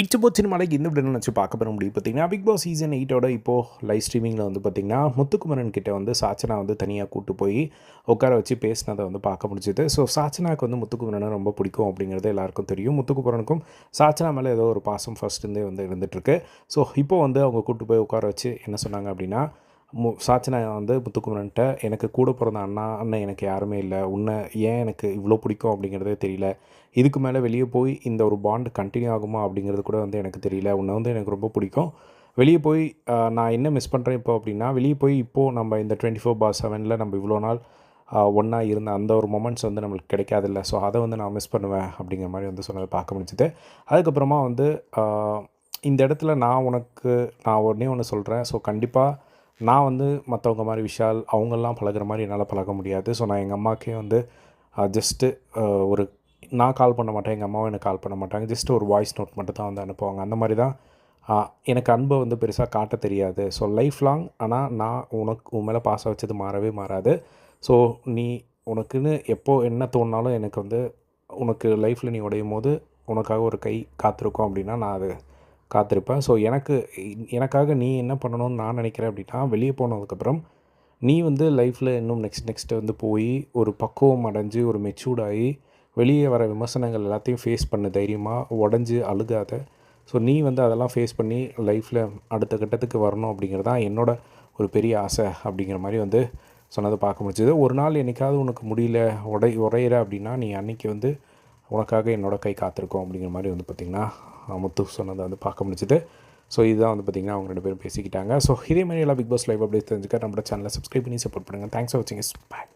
இச்சபோ சினிமாலைக்கு இந்த விட நினச்சி பார்க்க பெற முடியும் பார்த்தீங்கன்னா பிக் பாஸ் சீசன் 8ஓட இப்போது லைவ் ஸ்ட்ரீமிங்கில் வந்து பார்த்திங்கன்னா முத்துக்குமரன் கிட்டே வந்து சாச்சனா வந்து தனியாக கூட்டு போய் உட்கார வச்சு பேசினதை வந்து பார்க்க முடிஞ்சுது. ஸோ சாச்சனாவுக்கு வந்து முத்துக்குமரனை ரொம்ப பிடிக்கும் அப்படிங்கிறது எல்லாருக்கும் தெரியும். முத்துக்குமரனுக்கும் சாச்சனா மேலே ஏதோ ஒரு பாசம் ஃபர்ஸ்ட்லேருந்தே வந்து இருந்துகிட்ருக்கு. ஸோ இப்போ வந்து அவங்க கூட்டு போய் உட்கார வச்சு என்ன சொன்னாங்க அப்படின்னா, சாச்சனா வந்து முத்துக்குமரன்ட்ட எனக்கு கூட பிறந்த அண்ணன் எனக்கு யாருமே இல்லை, உன்னை ஏன் எனக்கு இவ்வளோ பிடிக்கும் அப்படிங்கிறதே தெரியல, இதுக்கு மேலே வெளியே போய் இந்த ஒரு பாண்ட் கண்டினியூ ஆகுமா அப்படிங்கிறது கூட வந்து எனக்கு தெரியல, உன்னை வந்து எனக்கு ரொம்ப பிடிக்கும், வெளியே போய் நான் என்ன மிஸ் பண்ணுறேன் இப்போ அப்படின்னா, வெளியே போய் இப்போது நம்ம இந்த 24/7 நம்ம இவ்வளோ நாள் ஒன்றா இருந்த அந்த ஒரு மொமெண்ட்ஸ் வந்து நம்மளுக்கு கிடைக்காதில்ல, ஸோ அதை வந்து நான் மிஸ் பண்ணுவேன் அப்படிங்கிற மாதிரி வந்து சொன்னதை பார்க்க முடிஞ்சுது. அதுக்கப்புறமா வந்து இந்த இடத்துல நான் ஒன்றே ஒன்று சொல்கிறேன். ஸோ கண்டிப்பாக நான் வந்து மற்றவங்க மாதிரி விஷால் அவங்கெல்லாம் பழகுற மாதிரி என்னால் பழக முடியாது. ஸோ நான் எங்கள் அம்மாவுக்கே வந்து ஜஸ்ட்டு ஒரு நான் கால் பண்ண மாட்டேன், எங்கள் அம்மாவும் எனக்கு கால் பண்ண மாட்டாங்க. ஜஸ்ட் ஒரு வாய்ஸ் நோட் மட்டும் தான் வந்து அனுப்புவாங்க. அந்த மாதிரி தான் எனக்கு அன்பை வந்து பெருசாக காட்ட தெரியாது. ஸோ லைஃப் லாங் ஆனால் நான் உன் மேலே பாசம் வச்சது மாறவே மாறாது. ஸோ நீ உனக்குன்னு எப்போது என்ன தோணினாலும் எனக்கு வந்து உனக்கு லைஃப்பில் நீ உடையும்போது உனக்காக ஒரு கை காத்திருக்கோம் அப்படின்னா நான் அது காத்திருப்பேன். ஸோ எனக்காக நீ என்ன பண்ணணும்னு நான் நினைக்கிறேன் அப்படின்னா, வெளியே போனதுக்கப்புறம் நீ வந்து லைஃப்பில் இன்னும் நெக்ஸ்ட்டு வந்து போய் ஒரு பக்குவம் அடைஞ்சு ஒரு மெச்சூர்ட் ஆகி வெளியே வர விமர்சனங்கள் எல்லாத்தையும் ஃபேஸ் பண்ணு தைரியமாக, உடஞ்சி அழுகாத. ஸோ நீ வந்து அதெல்லாம் ஃபேஸ் பண்ணி லைஃப்பில் அடுத்த கட்டத்துக்கு வரணும் அப்படிங்கிறது தான் என்னோட ஒரு பெரிய ஆசை அப்படிங்கிற மாதிரி வந்து சொன்னதை பார்க்க முடிஞ்சது. ஒரு நாள் என்றைக்காவது உனக்கு முடியல உடையிற அப்படின்னா நீ அன்றைக்கி வந்து உனக்காக என்னோடய கை காத்திருக்கோம் அப்படிங்கிற மாதிரி வந்து பார்த்திங்கன்னா முத்து சொன்னதை வந்து பார்க்க முடிஞ்சுது. ஸோ இதுதான் வந்து பார்த்திங்கன்னா அவங்க 2 பேரும் பேசிக்கிட்டாங்க. ஸோ இதே மாதிரி எல்லாம் பிக் பாஸ் லைவ் அப்டேட்ஸ் தெரிஞ்சுக்க நம்மளோட சேனலை சப்ஸ்கிரைப் பண்ணி சப்போர்ட் பண்ணுங்கள். தேங்க்ஸ் ஃபார் வாட்சிங். பாய்.